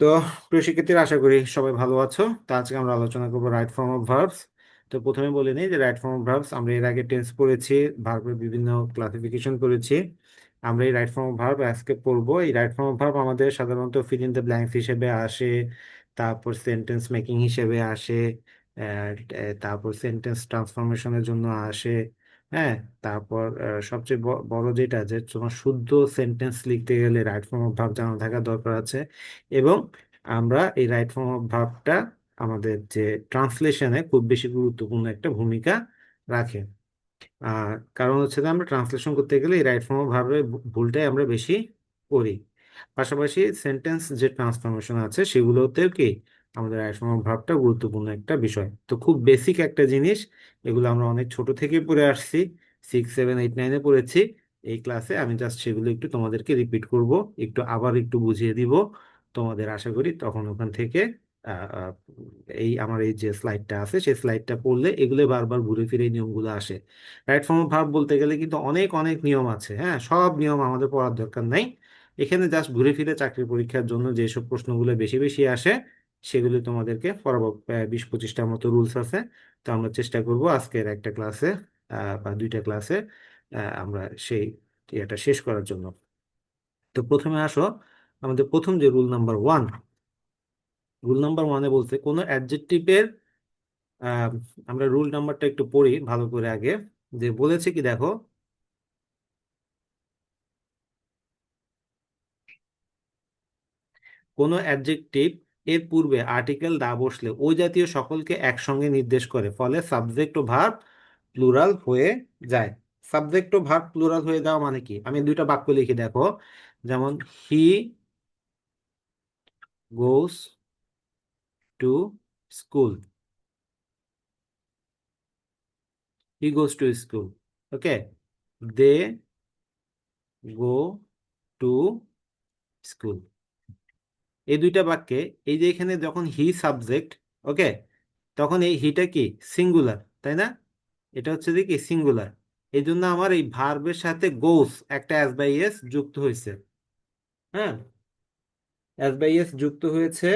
তো প্রিয় শিক্ষার্থীরা, আশা করি সবাই ভালো আছো। তো আজকে আমরা আলোচনা করবো রাইট ফর্ম অফ ভার্বস। তো প্রথমে বলে নিই যে রাইট ফর্ম অফ ভার্বস আমরা এর আগে টেন্স পড়েছি, ভার্বের বিভিন্ন ক্লাসিফিকেশন করেছি। আমরা এই রাইট ফর্ম অফ ভার্ব আজকে পড়বো। এই রাইট ফর্ম অফ ভার্ব আমাদের সাধারণত ফিল ইন দ্য ব্ল্যাঙ্কস হিসেবে আসে, তারপর সেন্টেন্স মেকিং হিসেবে আসে, তারপর সেন্টেন্স ট্রান্সফরমেশনের জন্য আসে। হ্যাঁ, তারপর সবচেয়ে বড় যেটা, যে তোমার শুদ্ধ সেন্টেন্স লিখতে গেলে রাইট ফর্ম অফ ভার্ব জানা থাকা দরকার আছে। এবং আমরা এই রাইট ফর্ম অফ ভার্বটা আমাদের যে ট্রান্সলেশনে খুব বেশি গুরুত্বপূর্ণ একটা ভূমিকা রাখে। কারণ হচ্ছে যে আমরা ট্রান্সলেশন করতে গেলে এই রাইট ফর্ম অফ ভার্বের ভুলটাই আমরা বেশি করি। পাশাপাশি সেন্টেন্স যে ট্রান্সফরমেশন আছে সেগুলোতেও কি আমাদের রাইট ফর্ম অফ ভার্বটা গুরুত্বপূর্ণ একটা বিষয়। তো খুব বেসিক একটা জিনিস, এগুলো আমরা অনেক ছোট থেকে পড়ে আসছি, 6, 7, 8, 9-এ পড়েছি। এই ক্লাসে আমি জাস্ট সেগুলো একটু তোমাদেরকে রিপিট করব, একটু আবার একটু বুঝিয়ে দিব তোমাদের। আশা করি তখন ওখান থেকে আহ, আহ, এই আমার এই যে স্লাইডটা আছে সেই স্লাইডটা পড়লে এগুলো বারবার ঘুরে ফিরে এই নিয়মগুলো আসে। রাইট ফর্ম অফ ভার্ব বলতে গেলে কিন্তু অনেক অনেক নিয়ম আছে। হ্যাঁ, সব নিয়ম আমাদের পড়ার দরকার নাই। এখানে জাস্ট ঘুরে ফিরে চাকরির পরীক্ষার জন্য যেসব প্রশ্নগুলো বেশি বেশি আসে সেগুলি তোমাদেরকে পড়াবো। 20-25টার মতো রুলস আছে। তো আমরা চেষ্টা করব আজকের একটা ক্লাসে বা দুইটা ক্লাসে আমরা সেই এটা শেষ করার জন্য। তো প্রথমে আসো, আমাদের প্রথম যে রুল নাম্বার ওয়ানে বলছে কোনো অ্যাডজেক্টিভের, আমরা রুল নাম্বারটা একটু পড়ি ভালো করে আগে। যে বলেছে কি দেখো, কোনো অ্যাডজেক্টিভ এর পূর্বে আর্টিকেল দা বসলে ওই জাতীয় সকলকে একসঙ্গে নির্দেশ করে, ফলে সাবজেক্ট ও ভার্ব প্লুরাল হয়ে যায়। সাবজেক্ট ও ভার্ব প্লুরাল হয়ে যাওয়া মানে কি? আমি দুইটা বাক্য লিখি দেখো। যেমন he goes to school, he goes to school. Okay, they go to school. এই দুইটা বাক্যে এই যে এখানে যখন হি সাবজেক্ট, ওকে, তখন এই হিটা কি সিঙ্গুলার, তাই না? এটা হচ্ছে যে কি সিঙ্গুলার। এই জন্য আমার এই ভার্বের সাথে গোস একটা এস বাই এস যুক্ত হয়েছে। হ্যাঁ, এস বাই এস যুক্ত হয়েছে।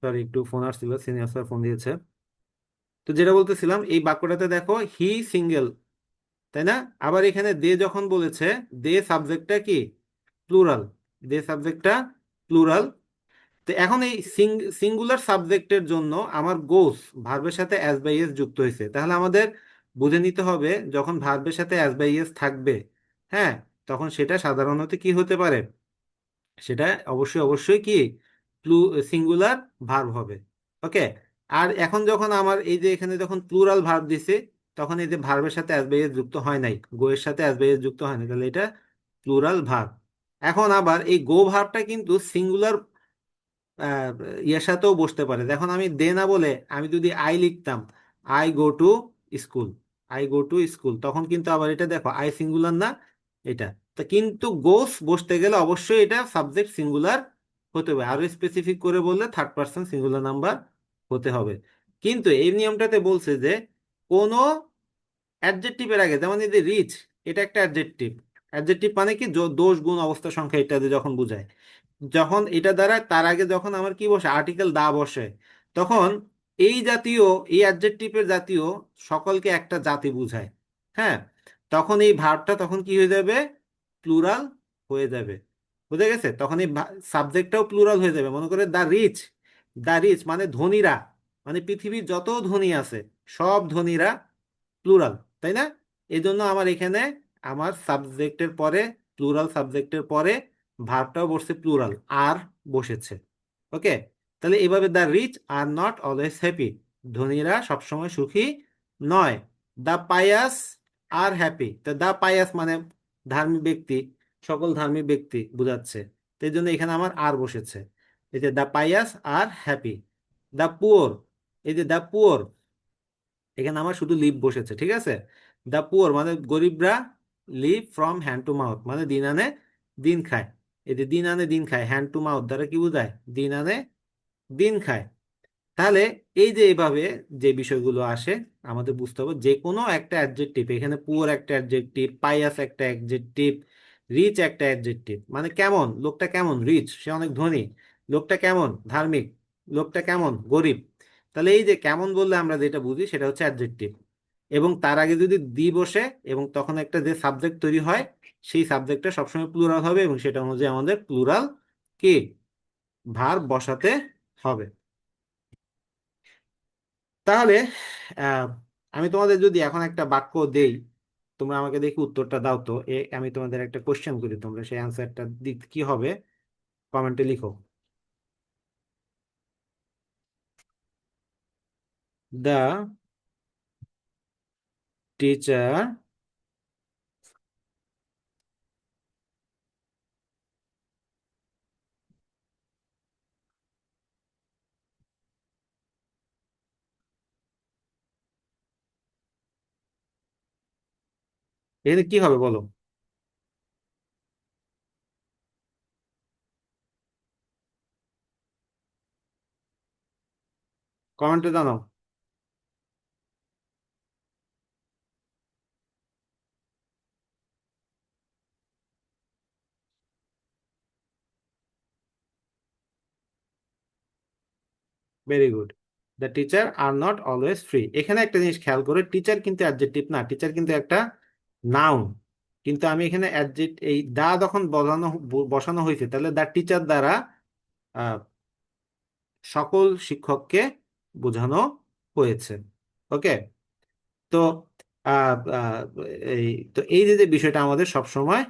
সরি, একটু ফোন আসছিল, সিনিয়র স্যার ফোন দিয়েছে। তো যেটা বলতেছিলাম, এই বাক্যটাতে দেখো হি সিঙ্গেল, তাই না? আবার এখানে দে যখন বলেছে, দে সাবজেক্টটা কি প্লুরাল, দে সাবজেক্টটা প্লুরাল। তো এখন এই সিঙ্গুলার সাবজেক্টের জন্য আমার গোস ভার্বের সাথে অ্যাস বাই এস যুক্ত হয়েছে। তাহলে আমাদের বুঝে নিতে হবে যখন ভার্বের সাথে অ্যাস বাই এস থাকবে, হ্যাঁ, তখন সেটা সাধারণত কি হতে পারে? সেটা অবশ্যই অবশ্যই কি সিঙ্গুলার ভার্ব হবে। ওকে, আর এখন যখন আমার এই যে এখানে যখন প্লুরাল ভার্ব দিছে, তখন এই যে ভার্বের সাথে অ্যাস বাই এস যুক্ত হয় নাই, গো এর সাথে অ্যাস বাই এস যুক্ত হয় নাই, তাহলে এটা প্লুরাল ভার্ব। এখন আবার এই গো ভার্বটা কিন্তু সিঙ্গুলার আহ, ইয়ের সাথেও বসতে পারে। দেখুন, আমি দে না বলে আমি যদি আই লিখতাম, I go to school, I go to school, তখন কিন্তু আবার এটা দেখো আই সিঙ্গুলার না এটা। তা কিন্তু গোস বসতে গেলে অবশ্যই এটা সাবজেক্ট সিঙ্গুলার হতে হবে, আরো স্পেসিফিক করে বললে থার্ড পার্সন সিঙ্গুলার নাম্বার হতে হবে। কিন্তু এই নিয়মটাতে বলছে যে কোনো অ্যাডজেক্টিভের আগে, যেমন এই যে রিচ, এটা একটা অ্যাডজেক্টিভ। অ্যাডজেক্টিভ মানে কি দোষ গুণ অবস্থা সংখ্যা ইত্যাদি যখন বোঝায়, যখন এটা দ্বারা তার আগে যখন আমার কি বসে আর্টিকেল দা বসে, তখন এই জাতীয়, এই অ্যাডজেক্টিভের জাতীয় সকলকে একটা জাতি বুঝায়। হ্যাঁ, তখন এই ভার্বটা তখন কি হয়ে যাবে? প্লুরাল হয়ে যাবে। বুঝে গেছে? তখন এই সাবজেক্টটাও প্লুরাল হয়ে যাবে। মনে করে দ্য রিচ মানে ধনীরা, মানে পৃথিবীর যত ধনী আছে সব ধনীরা, প্লুরাল, তাই না? এই জন্য আমার এখানে আমার সাবজেক্টের পরে, প্লুরাল সাবজেক্টের পরে ভার্বটাও বসছে প্লুরাল, আর বসেছে। ওকে, তাহলে এভাবে the rich are not always happy, ধনীরা সবসময় সুখী নয়। দ্য পায়াস আর হ্যাপি, তো দ্য পায়াস মানে ধার্মিক ব্যক্তি, সকল ধার্মিক ব্যক্তি বোঝাচ্ছে, তো এই জন্য এখানে আমার আর বসেছে। এই যে the pious are happy. The poor, এই যে দ্য পুওর, এখানে আমার শুধু লিভ বসেছে, ঠিক আছে? দ্য পুওর মানে গরিবরা, live from hand to mouth মানে দিন আনে দিন খায়। এই যে দিন আনে দিন খায়, হ্যান্ড টু মাউথ দ্বারা কি বোঝায়? দিন আনে দিন খায়। তাহলে এই যে এইভাবে যে বিষয়গুলো আসে, আমাদের বুঝতে হবে যে কোনো একটা অ্যাডজেক্টিভ, এখানে পুয়ার একটা অ্যাডজেক্টিভ, পাইয়াস একটা অ্যাডজেক্টিভ, রিচ একটা অ্যাডজেক্টিভ, মানে কেমন, লোকটা কেমন, রিচ সে অনেক ধনী, লোকটা কেমন ধার্মিক, লোকটা কেমন গরিব। তাহলে এই যে কেমন বললে আমরা যেটা বুঝি সেটা হচ্ছে অ্যাডজেক্টিভ, এবং তার আগে যদি দি বসে এবং তখন একটা যে সাবজেক্ট তৈরি হয়, সেই সাবজেক্টটা সবসময় প্লুরাল হবে, এবং সেটা অনুযায়ী আমাদের প্লুরাল কি ভার্ব বসাতে হবে। তাহলে আহ, আমি তোমাদের যদি এখন একটা বাক্য দেই, তোমরা আমাকে দেখি উত্তরটা দাও তো। আমি তোমাদের একটা কোশ্চেন করি, তোমরা সেই অ্যান্সারটা দিক কি হবে কমেন্টে লিখো। দ্য টিচার এখানে কি হবে বলো, কমেন্টে জানাও। Very good. The teacher R not always free, এখানে একটা জিনিস খেয়াল করে, টিচার কিন্তু অ্যাডজেক্টিভ না, টিচার কিন্তু একটা নাউন। কিন্তু আমি এখানে অ্যাডজেক্ট এই দা যখন বসানো হয়েছে, তাহলে দ্য টিচার দ্বারা সকল শিক্ষককে বোঝানো হয়েছে। ওকে, তো আহ, আহ, এই তো এই যে যে বিষয়টা আমাদের সব সময়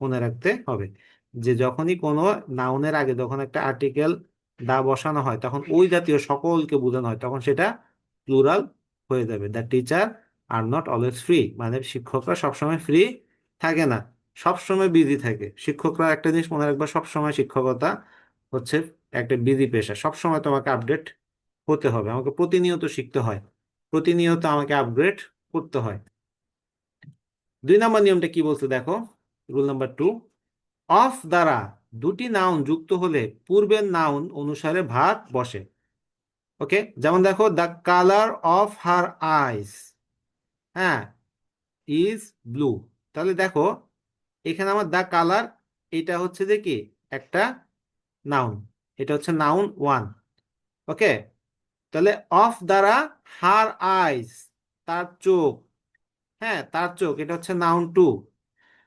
মনে রাখতে হবে, যে যখনই কোনো নাউনের আগে যখন একটা আর্টিকেল দা বসানো হয়, তখন ওই জাতীয় সকলকে বোঝানো হয়, তখন সেটা প্লুরাল হয়ে যাবে। The teacher R not always free মানে শিক্ষকরা সবসময় ফ্রি থাকে না, সবসময় বিজি থাকে। শিক্ষকরা একটা জিনিস মনে রাখবে, সবসময় শিক্ষকতা হচ্ছে একটা বিজি পেশা, সবসময় তোমাকে আপডেট হতে হবে, আমাকে প্রতিনিয়ত শিখতে হয়, প্রতিনিয়ত আমাকে আপগ্রেড করতে হয়। 2 নম্বর নিয়মটা কি বলছে দেখো, রুল নাম্বার 2, অফ দ্বারা দুটি নাউন যুক্ত হলে পূর্বের নাউন অনুসারে ভাগ বসে। ওকে, যেমন দেখো দ্য কালার অফ হার আইস, হ্যাঁ, ইজ ব্লু। তাহলে দেখো এখানে আমার দ্য কালার, এটা হচ্ছে যে কি একটা নাউন, এটা হচ্ছে নাউন 1। ওকে, তাহলে অফ দ্বারা হার আইস, তার চোখ, হ্যাঁ তার চোখ, এটা হচ্ছে নাউন 2।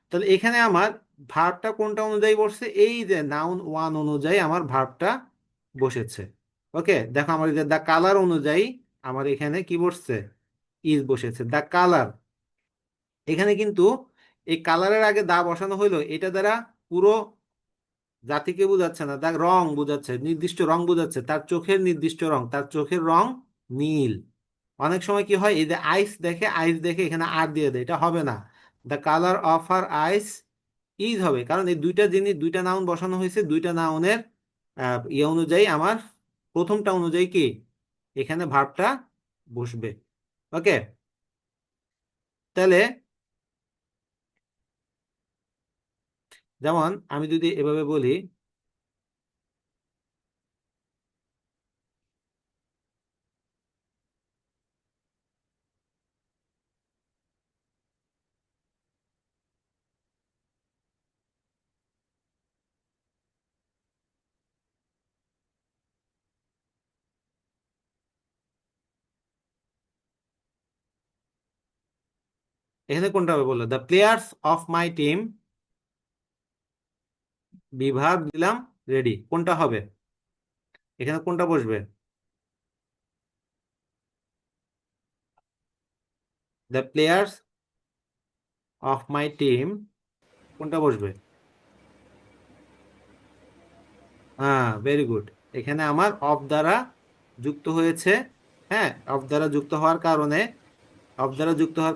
তাহলে এখানে আমার ভার্বটা কোনটা অনুযায়ী বসছে, এই যে নাউন 1 অনুযায়ী আমার ভার্বটা বসেছে। ওকে, দেখো আমার এই যে দ্য কালার অনুযায়ী আমার এখানে কি বসছে, ইজ বসেছে। দ্য কালার, এখানে কিন্তু এই কালারের আগে দা বসানো হইলো, এটা দ্বারা পুরো জাতিকে বোঝাচ্ছে না, দা রং বোঝাচ্ছে, নির্দিষ্ট রং বোঝাচ্ছে, তার চোখের নির্দিষ্ট রং, তার চোখের রং নীল। অনেক সময় কি হয়, এই যে আইস দেখে এখানে আর দিয়ে দেয়, এটা হবে না। The colour of our eyes is হবে, কারণ এই দুইটা জিনিস, দুইটা নাউন বসানো হয়েছে, দুইটা নাউনের ইয়ে অনুযায়ী আমার প্রথমটা অনুযায়ী কি এখানে ভার্বটা বসবে। ওকে, তাহলে যেমন আমি যদি এভাবে বলি, এখানে কোনটা হবে বললো, the players of my team বিভাগ দিলাম, রেডি, কোনটা হবে? এখানে কোনটা বসবে? The players of my team, কোনটা বসবে? হ্যাঁ, ভেরি গুড। এখানে আমার অফ দ্বারা যুক্ত হয়েছে। হ্যাঁ, অফ দ্বারা যুক্ত হওয়ার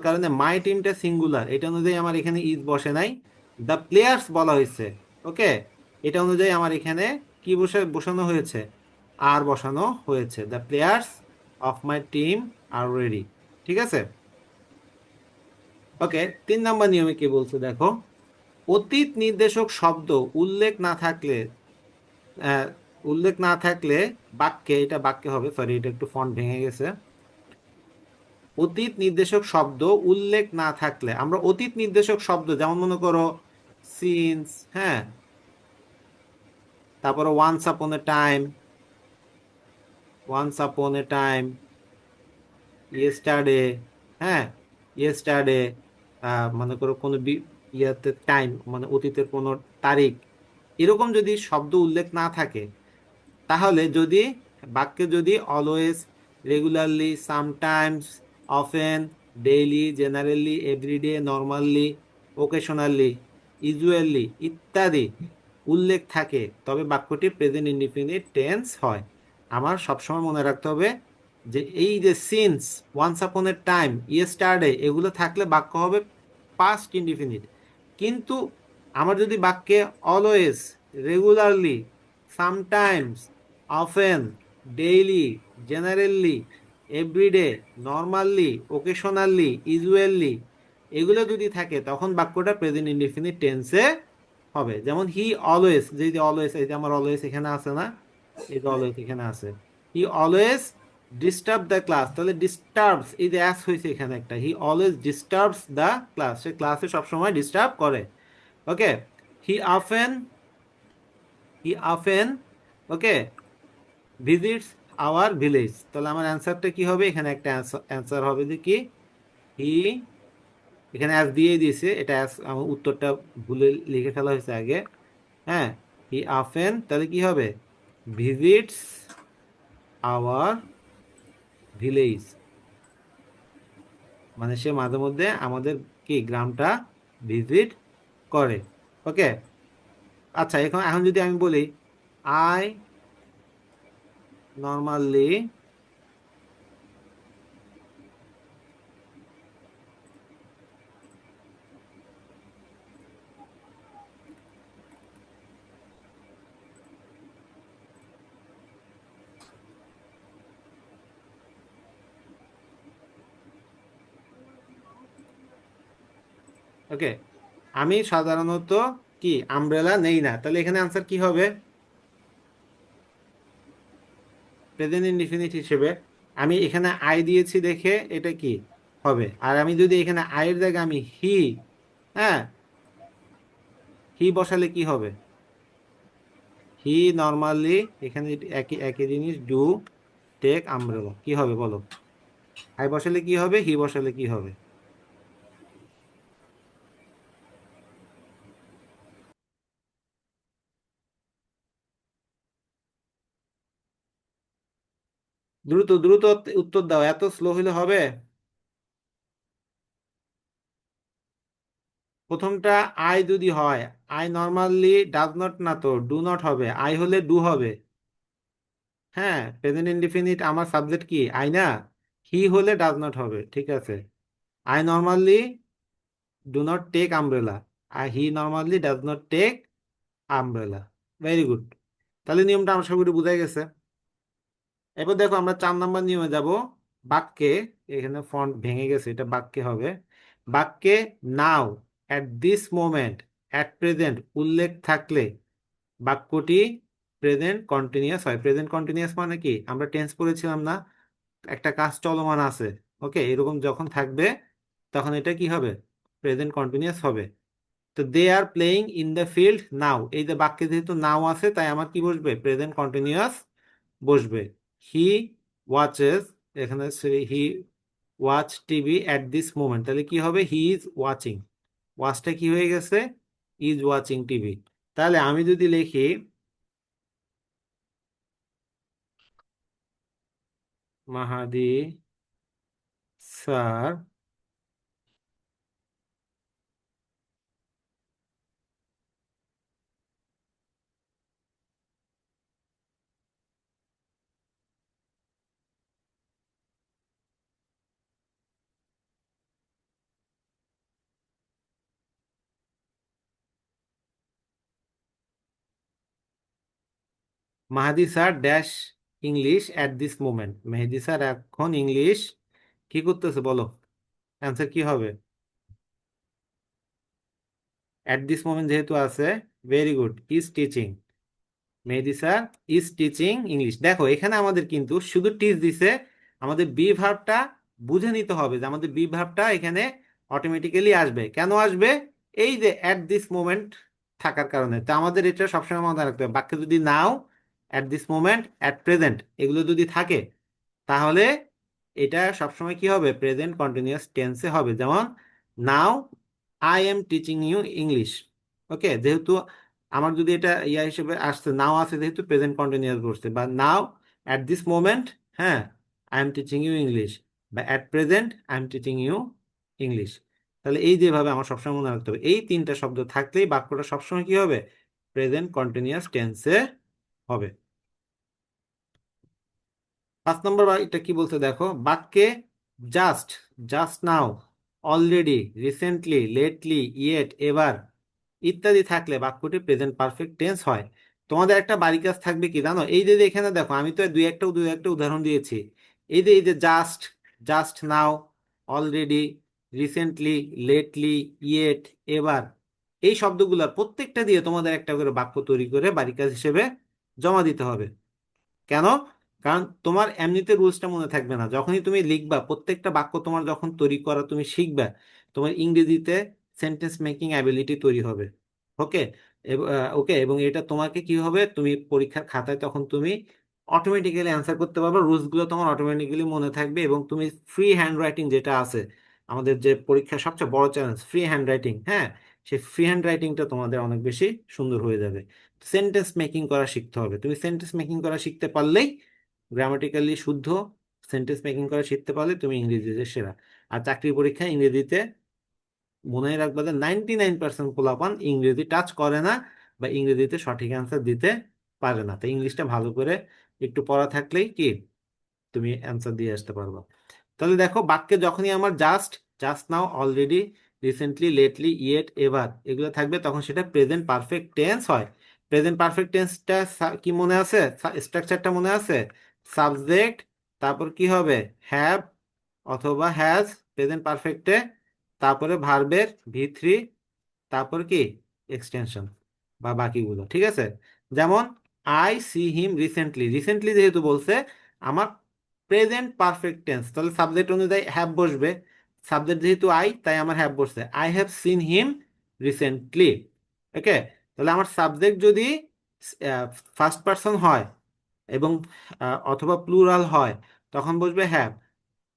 কারণে, মাই টিমটা সিঙ্গুলার, এটা অনুযায়ী আমার এখানে ইজ বসে নাই, দ্য প্লেয়ার্স বলা হয়েছে। ওকে, এটা অনুযায়ী আমার এখানে কি বসানো হয়েছে? আর বসানো হয়েছে, the players of my team are ready. ঠিক আছে। ওকে, 3 নম্বর নিয়মে কি বলছে দেখো, অতীত নির্দেশক শব্দ উল্লেখ না থাকলে, আহ, উল্লেখ না থাকলে বাক্যে, এটা বাক্যে হবে, সরি এটা একটু ফন্ট ভেঙে গেছে। অতীত নির্দেশক শব্দ উল্লেখ না থাকলে, আমরা অতীত নির্দেশক শব্দ যেমন মনে করো সিন্স, হ্যাঁ, তারপরে once upon a time, yesterday, হ্যাঁ, ইয়েস্টারডে, মনে করো কোনো ইয়াতে টাইম মানে অতীতের কোনো তারিখ, এরকম যদি শব্দ উল্লেখ না থাকে, তাহলে যদি বাক্যে যদি always, regularly, sometimes, often, daily, generally, everyday, normally, occasionally, usually ইত্যাদি উল্লেখ থাকে, তবে বাক্যটি প্রেজেন্ট ইনডিফিনিট টেন্স হয়। আমার সবসময় মনে রাখতে হবে যে এই যে since, once upon a time, yesterday, এগুলো থাকলে বাক্য হবে পাস্ট ইনডিফিনিট। কিন্তু আমার যদি বাক্যে always, regularly, sometimes, often, daily, generally, everyday, normally, occasionally, usually, এগুলো যদি থাকে, তখন বাক্যটা প্রেজেন্ট ইনডিফিনিট টেন্সে হবে। যেমন হি অলওয়েজ, যে অলওয়েজ, এই যে আমার অলওয়েজ এখানে আছে না, এই যে অলওয়েজ এখানে আছে, he always disturb the class, তাহলে ডিস্টার্বস, এই যে অ্যাস হয়েছে এখানে একটা, he always disturbs the class, সে ক্লাসে সবসময় ডিস্টার্ব করে। Okay, he often, he often, okay, visits our village, তাহলে আমার অ্যান্সারটা কি হবে? এখানে একটা অ্যান্সার হবে যে কি, হি, এখানে অ্যাস দিয়ে দিয়েছে, এটা অ্যাস, আমার উত্তরটা ভুলে লিখে ফেলা হয়েছে আগে। হ্যাঁ, হি অফেন, তাহলে কি হবে? ভিজিটস আওয়ার ভিলেজ, মানে সে মাঝে মধ্যে আমাদের কি গ্রামটা ভিজিট করে। ওকে, আচ্ছা, এখন এখন যদি আমি বলি আই নর্মালি, ওকে, আমি সাধারণত কি আমব্রেলা নেই না, তাহলে এখানে আনসার কি হবে? প্রেজেন্ট ইনডিফিনিট হিসেবে আমি এখানে আই দিয়েছি দেখে এটা কি হবে। আর আমি যদি এখানে আয়ের জায়গায় আমি হি, হ্যাঁ, হি বসালে কি হবে? হি নর্মালি, এখানে একই একই জিনিস, ডু টেক আমব্রেলা, কি হবে বলো? আই বসালে কি হবে, হি বসালে কি হবে? দ্রুত দ্রুত উত্তর দাও, এত স্লো হলে হবে? প্রথমটা আই যদি হয়, আই নর্মালি ডাজ নট, না তো ডু নট হবে, আই হলে ডু হবে। হ্যাঁ, প্রেজেন্ট ইনডিফিনিট আমার সাবজেক্ট কি আই না, হি হলে ডাজ নট হবে। ঠিক আছে, I normally do not take umbrella, আর he normally does not take umbrella. Very good, তাহলে নিয়মটা আমার সব বুঝাই গেছে। এবার দেখো আমরা 4 নম্বর নিয়মে যাব। বাক্যে, এখানে ফন্ট ভেঙে গেছে, এটা বাক্যে হবে। বাক্যে now, at this moment, at present উল্লেখ থাকলে বাক্যটি প্রেজেন্ট কন্টিনিউয়াস হয়। প্রেজেন্ট কন্টিনিউয়াস মানে কি, আমরা টেন্স পড়েছিলাম না, একটা কাজ চলমান আছে, ওকে, এরকম যখন থাকবে তখন এটা কি হবে? প্রেজেন্ট কন্টিনিউয়াস হবে। তো they are playing in the field now, এই যে বাক্যে যেহেতু নাও আছে, তাই আমার কি বসবে? প্রেজেন্ট কন্টিনিউয়াস বসবে। হি ওয়াচেস, এখানে he watch TV at this moment, তাহলে কি হবে? হি ইজ ওয়াচিং, ওয়াচটা কি হয়ে গেছে? Is watching TV. তাহলে আমি যদি লিখি Mahadi sir Mahadi sir dash English at this moment, Mehedi sir এখন ইংলিশ কি করতেছে বলো, অ্যান্সার কি হবে? অ্যাট দিস মোমেন্ট যেহেতু আছে, very good, is teaching, Mehedi sir is teaching English. দেখো এখানে আমাদের কিন্তু শুধু টিচ দিছে, আমাদের বি ভার্বটা বুঝে নিতে হবে যে আমাদের বি ভার্বটা এখানে অটোমেটিক্যালি আসবে। কেন আসবে? এই যে অ্যাট দিস মোমেন্ট থাকার কারণে। তো আমাদের এটা সবসময় মাথায় রাখতে হবে, বাক্যে যদি now, at this moment, at present এগুলো যদি থাকে, তাহলে এটা সবসময় কি হবে? প্রেজেন্ট কন্টিনিউয়াস টেন্সে হবে। যেমন now I am teaching you English. Okay, যেহেতু আমার যদি এটা ইয়া হিসেবে আসছে, নাও আছে যেহেতু প্রেজেন্ট কন্টিনিউয়াস করছে, বা নাও অ্যাট দিস মোমেন্ট, হ্যাঁ, I am teaching you English, বা at present I am teaching you English. তাহলে এই যেভাবে আমার সবসময় মনে রাখতে হবে, এই তিনটা শব্দ থাকলেই বাক্যটা সবসময় কি হবে? প্রেজেন্ট কন্টিনিউয়াস টেন্সে হবে। 5 নম্বর এটা কি বলছে দেখো, বাক্যে just, just now, already, recently, lately, yet, এবার ইত্যাদি থাকলে বাক্যটি প্রেজেন্ট পারফেক্ট টেন্স হয়। তোমাদের একটা বাড়ি কাজ থাকবে কি জানো, এই যে যে এখানে দেখো আমি তো দুই একটা উদাহরণ দিয়েছি। এই যে just, just now, already, recently, lately, yet, এবার, এই শব্দগুলোর প্রত্যেকটা দিয়ে তোমাদের একটা করে বাক্য তৈরি করে বাড়ি কাজ হিসেবে জমা দিতে হবে। কেন? কারণ তোমার এমনিতে রুলসটা মনে থাকবে না, যখনই তুমি লিখবা প্রত্যেকটা বাক্য তোমার যখন তৈরি করা তুমি শিখবা, তোমার ইংরেজিতে সেন্টেন্স মেকিং অ্যাবিলিটি তৈরি হবে। ওকে, ওকে, এবং এটা তোমাকে কি হবে, তুমি পরীক্ষার খাতায় তখন তুমি অটোমেটিক্যালি অ্যান্সার করতে পারবে, রুলসগুলো তোমার অটোমেটিক্যালি মনে থাকবে, এবং তুমি ফ্রি হ্যান্ড রাইটিং যেটা আছে, আমাদের যে পরীক্ষার সবচেয়ে বড় চ্যালেঞ্জ ফ্রি হ্যান্ড রাইটিং, হ্যাঁ, সেই ফ্রি হ্যান্ড রাইটিংটা তোমাদের অনেক বেশি সুন্দর হয়ে যাবে। সেন্টেন্স মেকিং করা শিখতে হবে, তুমি সেন্টেন্স মেকিং করা শিখতে পারলেই, গ্রামাটিক্যালি শুদ্ধ সেন্টেন্স মেকিং করা শিখতে পারলে তুমি ইংরেজিতে সেরা। আর চাকরির পরীক্ষায় ইংরেজিতে মনে রাখবা যে 99% পোলাপান ইংরেজি টাচ করে না, বা ইংরেজিতে সঠিক অ্যান্সার দিতে পারে না। তো ইংলিশটা ভালো করে একটু পড়া থাকলেই কি তুমি অ্যান্সার দিয়ে আসতে পারবে। তাহলে দেখো বাক্যে যখনই আমার just, just now, already, recently, lately, yet, ever এগুলো থাকবে, তখন সেটা প্রেজেন্ট পারফেক্ট টেন্স হয়। প্রেজেন্ট পারফেক্ট টেন্সটা কি মনে আছে? স্ট্রাকচারটা মনে আছে? সাবজেক্ট, তারপর কি হবে? হ্যাভ অথবা হ্যাজ প্রেজেন্ট পারফেক্টে, তারপরে ভার্বের ভি থ্রি, তারপর কি এক্সটেনশন বা বাকিগুলো, ঠিক আছে? যেমন I see him recently, recently যেহেতু বলছে, আমার প্রেজেন্ট পারফেক্ট টেন্স, তাহলে সাবজেক্ট অনুযায়ী হ্যাভ বসবে। সাবজেক্ট যেহেতু আই, তাই আমার হ্যাভ বসছে, I have seen him recently. Okay, তাহলে আমার সাবজেক্ট যদি ফার্স্ট পার্সন হয় এবং অথবা প্লুরাল হয়, তখন বসবে হ্যাভ,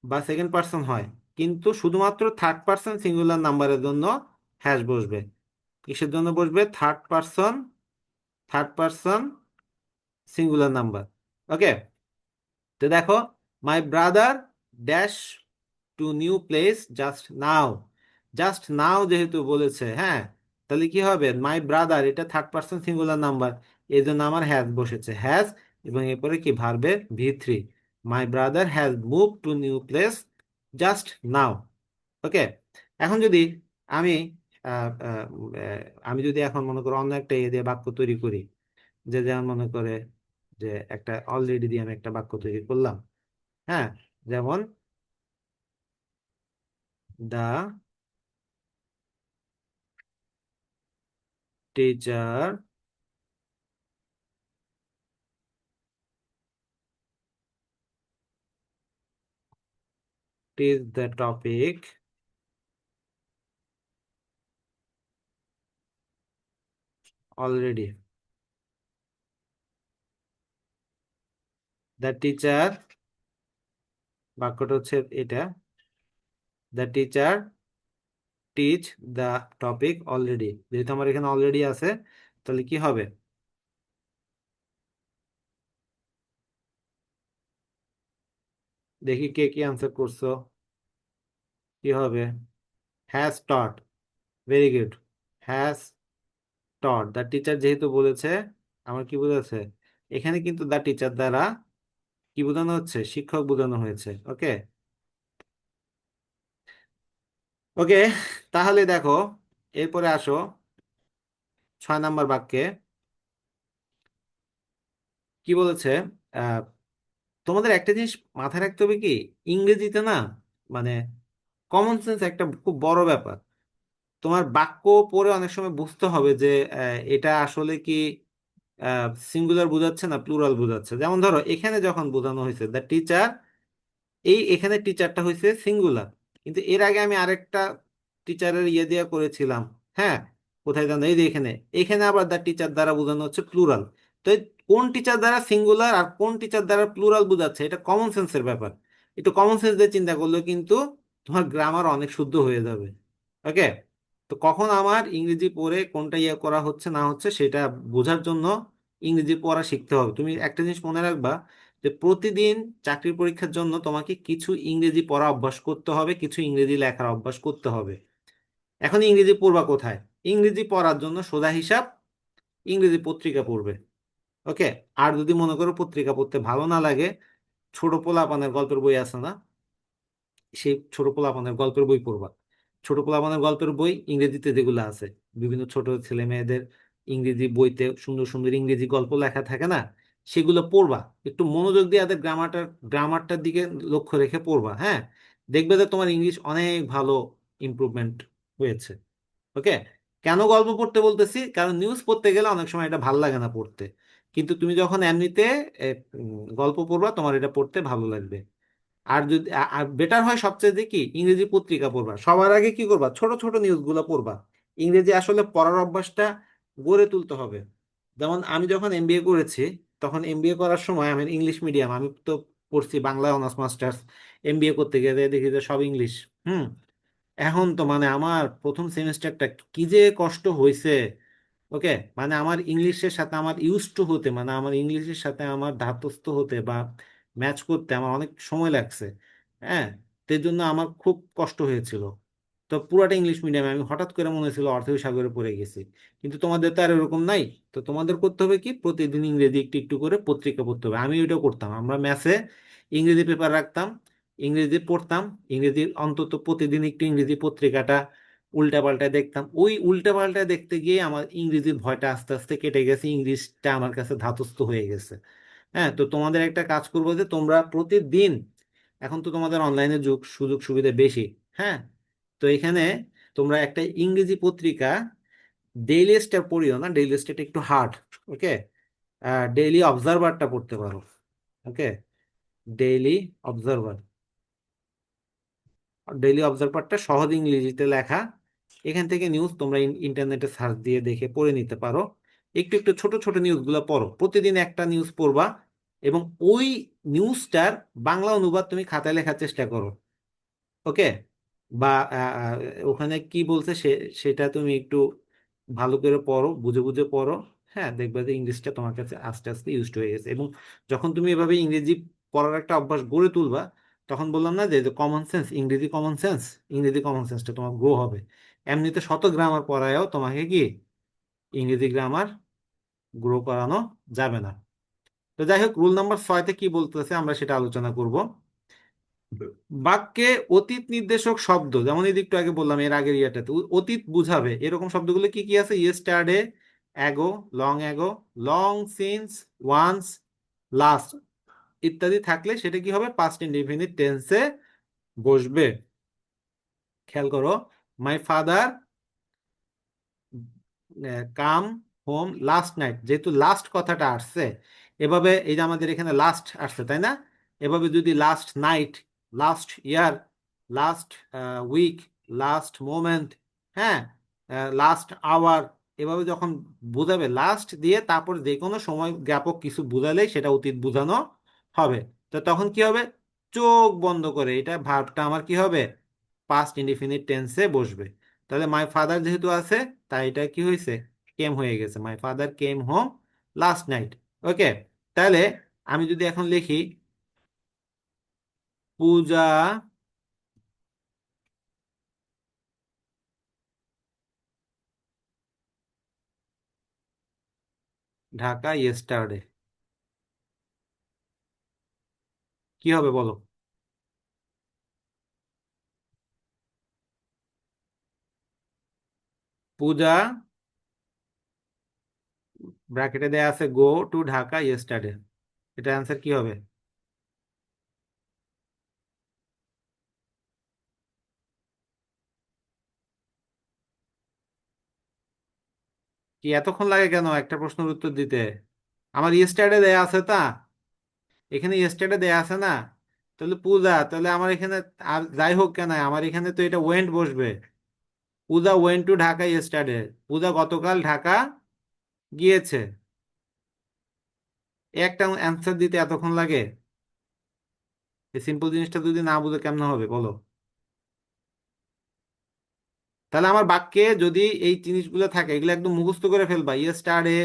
বা সেকেন্ড পার্সন হয় কিন্তু শুধুমাত্র থার্ড পার্সন সিঙ্গুলার নাম্বারের জন্য হ্যাশ বসবে। কিসের জন্য বসবে? Third person, third person singular number. Okay, তো দেখো, my brother dash to new place just now, just now যেহেতু বলেছে, হ্যাঁ, তাহলে কি হবে? মাই ব্রাদার এটা থার্ড পার্সন সিঙ্গুলার নাম্বার, এই জন্য আমার হ্যাজ বসেছে, হ্যাজ, এবং এরপরে কি ভার্বের V three, my brother has move to new place just now. Okay, এখন যদি আমি আহ, আহ, আমি যদি এখন মনে করো অন্য একটা ইয়ে দিয়ে বাক্য তৈরি করি, যে যেমন মনে করে যে একটা অলরেডি দিয়ে আমি একটা বাক্য তৈরি করলাম, হ্যাঁ, যেমন the teacher teach the topic already, the teacher, বাক্যটা হচ্ছে এটা, the teacher teach the topic already, যেহেতু আমার এখানে অলরেডি আছে, তাহলে কি হবে? দেখি কে কি আনসার করছো। কি হবে? Has taught. Very good. Has taught, the teacher যেহেতু বলেছে, আমার কি বোঝাচ্ছে? এখানে কিন্তু দ্য টিচার দ্বারা কি বোঝানো হচ্ছে? শিক্ষক বোঝানো হয়েছে। ওকে। ওকে, তাহলে দেখো, এরপরে আসো 6 নাম্বার বাক্যে। কি বলেছে? আহ তোমাদের একটা জিনিস মাথায় রাখতে হবে কি, ইংরেজিতে না, মানে কমন সেন্স একটা খুব বড় ব্যাপার। তোমার বাক্য পড়ে অনেক সময় বুঝতে হবে যে এটা আসলে কি সিঙ্গুলার বোঝাচ্ছে না প্লুরাল বোঝাচ্ছে। যেমন ধরো এখানে যখন বোঝানো হয়েছে দ্য টিচার, এই এখানে টিচারটা হয়েছে সিঙ্গুলার, কিন্তু এর আগে আমি আরেকটা টিচারের ইয়ে দিয়ে করেছিলাম। হ্যাঁ, কোথায় জানো? এই যে এখানে, এখানে আবার দ্য টিচার দ্বারা বোঝানো হচ্ছে প্লুরাল। তো এই কোন টিচার দ্বারা সিঙ্গুলার আর কোন টিচার দ্বারা প্লুরাল বোঝাচ্ছে, এটা কমন সেন্সের ব্যাপার। একটু কমন সেন্স দিয়ে চিন্তা করলে কিন্তু তোমার গ্রামার অনেক শুদ্ধ হয়ে যাবে। ওকে। তো কখন আমার ইংরেজি পড়ে কোনটা ইয়ে করা হচ্ছে না হচ্ছে সেটা বোঝার জন্য ইংরেজি পড়া শিখতে হবে। তুমি একটা জিনিস মনে রাখবা, যে প্রতিদিন চাকরির পরীক্ষার জন্য তোমাকে কিছু ইংরেজি পড়া অভ্যাস করতে হবে, কিছু ইংরেজি লেখার অভ্যাস করতে হবে। এখন ইংরেজি পড়বা কোথায়? ইংরেজি পড়ার জন্য সোজা হিসাব, ইংরেজি পত্রিকা পড়বে। ওকে। আর যদি মনে করো পত্রিকা পড়তে ভালো না লাগে, ছোট পোলাপানের গল্পের বই আছে না, সেই ছোট পোলাপানের গল্পের বই পড়বা। ছোট পোলাপানের গল্পের বই ইংরেজিতে যেগুলো আছে, বিভিন্ন ছোট ছেলে মেয়েদের ইংরেজি বইতে সুন্দর সুন্দর ইংরেজি গল্প লেখা থাকে না, সেগুলো পড়বা। একটু মনোযোগ দিয়ে তাদের গ্রামারটার দিকে লক্ষ্য রেখে পড়বা। হ্যাঁ, দেখবে যে তোমার ইংলিশ অনেক ভালো ইমপ্রুভমেন্ট হয়েছে। ওকে। কেন গল্প পড়তে বলতেছি? কারণ নিউজ পড়তে গেলে অনেক সময় এটা ভালো লাগে না পড়তে, কিন্তু তুমি যখন এমনিতে গল্প পড়বা তোমার এটা পড়তে ভালো লাগবে। আর যদি আর বেটার হয় সবচেয়ে কি, ইংরেজি পত্রিকা পড়বা। সবার আগে কি করবা? ছোট ছোট নিউজগুলো পড়বা। ইংরেজি আসলে পড়ার অভ্যাসটা গড়ে তুলতে হবে। যেমন আমি যখন এমবিএ করেছি, তখন এমবিএ করার সময় আমি ইংলিশ মিডিয়াম, আমি তো পড়ছি বাংলা অনার্স মাস্টার্স। এমবিএ করতে গিয়ে দেখি যে সব ইংলিশ। হুম। এখন তো মানে আমার প্রথম সেমিস্টারটা কি যে কষ্ট হয়েছে। ওকে। মানে আমার ইংলিশের সাথে আমার ইউজ টু হতে, মানে আমার ইংলিশের সাথে আমার ধাতস্থ হতে বা ম্যাচ করতে আমার অনেক সময় লাগছে। হ্যাঁ, সেই জন্য আমার খুব কষ্ট হয়েছিল। তো পুরাটা ইংলিশ মিডিয়ামে, আমি হঠাৎ করে মনে হয়েছিল অর্থই সাগরে পড়ে গেছি। কিন্তু তোমাদের তো আর এরকম নাই। তো তোমাদের করতে হবে কি, প্রতিদিন ইংরেজি একটু একটু করে পত্রিকা পড়তে হবে। আমি ওইটা করতাম, আমরা ম্যাথে ইংরেজি পেপার রাখতাম, ইংরেজি পড়তাম। ইংরেজি অন্তত প্রতিদিন একটু ইংরেজি পত্রিকাটা উল্টা পাল্টা দেখতাম। ওই উল্টা পাল্টা দেখতে গিয়ে আমার ইংরেজির ভয়টা আস্তে আস্তে কেটে গেছে, ইংলিশটা আমার কাছে ধাতস্থ হয়ে গেছে। হ্যাঁ, তো তোমাদের একটা কাজ করবো যে তোমরা প্রতিদিন, এখন তো তোমাদের অনলাইনে যুগ, সুযোগ সুবিধা বেশি। হ্যাঁ, তো এখানে তোমরা একটা ইংরেজি পত্রিকা, ডেইলি স্টার পড়িও না, ডেইলি স্টারটা একটু হার্ড। ওকে। ডেইলি অবজারভারটা পড়তে পারো। ওকে। ডেইলি অবজারভার, ডেইলি অবজারভারটা সহজ ইংরেজিতে লেখা। এখান থেকে নিউজ তোমরা ইন্টারনেটে সার্চ দিয়ে দেখে পড়ে নিতে পারো। একটু একটু ছোট ছোট নিউজগুলো পড়ো, প্রতিদিন একটা নিউজ পড়বা। এবং ওই নিউজটার বাংলা অনুবাদ তুমি খাতায় লেখার চেষ্টা করো। ওকে। বা ওখানে কি বলছে সেটা তুমি একটু ভালো করে পড়ো, বুঝে বুঝে পড়ো। হ্যাঁ, দেখবে যে ইংলিশটা তোমার কাছে আস্তে আস্তে ইউজড হয়ে গেছে। এবং যখন তুমি এভাবে ইংরেজি পড়ার একটা অভ্যাস গড়ে তুলবা, তখন বললাম না যে কমন সেন্স, ইংরেজি কমন সেন্স, ইংরেজি কমন সেন্সটা তোমার গ্রো হবে। এমনিতে শত গ্রামার পড়ায়ও তোমাকে কি ইংরেজি গ্রামার গ্রো করানো যাবে না। তো যাই হোক, রুল নাম্বার 6তে কি বলতেছে আমরা সেটা আলোচনা করব। বাক্যে অতীত নির্দেশক শব্দ, যেমন এই একটু আগে বললাম এর আগের ইয়াটাতে অতীত বুঝাবে এরকম শব্দগুলো কি কি আছে? Yesterday, ago, long ago, long since, once, last ইত্যাদি থাকলে সেটা কি হবে? পাস্ট ইনডিফিনিট টেন্সে বসবে। খেয়াল করো, my father come home last night, যেহেতু লাস্ট কথাটা আসছে, এভাবে এই যে আমাদের এখানে লাস্ট আসছে তাই না, এভাবে যদি last night, last year, last week, last moment, হ্যাঁ, লাস্ট আওয়ার, এভাবে যখন বোঝাবে লাস্ট দিয়ে তারপর যে কোনো সময় জ্ঞাপক কিছু বোঝালেই সেটা অতীত বোঝানো হবে। তো তখন কি হবে? চোখ বন্ধ করে এটা ভার্বটা আমার কি হবে? পাস্ট ইনডিফিনিট টেন্সে বসবে। তাহলে মাই ফাদার যেহেতু আছে, তাই এটা কি হয়েছে? কেম হয়ে গেছে, my father came home last night. Okay, তাহলে আমি যদি এখন লিখি পূজা ঢাকা ইয়েস্টারডে, কি হবে বলো? পূজা ব্র্যাকেটে দেয়া আছে গো টু ঢাকা ইয়েস্টারডে, এটা অ্যান্সার কি হবে? কি এতক্ষণ লাগে কেন একটা প্রশ্নের উত্তর দিতে? আমার ইয়েস্টারডে দেয়া আছে তা, এখানে ইয়েস্টারডে দেয়া আছে না, তাহলে পূজা, তাহলে আমার এখানে আর যাই হোক কেন আমার এখানে তো এটা ওয়েন্ট বসবে। পূজা ওয়েন্ট টু ঢাকা ইয়েস্টারডে, পূজা গতকাল ঢাকা গিয়েছে। এই একটা অ্যান্সার দিতে এতক্ষণ লাগে? এই সিম্পল জিনিসটা যদি না বুঝে কেমন হবে বলো? তাহলে আমার বাক্যে যদি এই জিনিসগুলো থাকে এগুলো একদম মুখস্থ করে ফেলবা, ইয়েস্টারডে,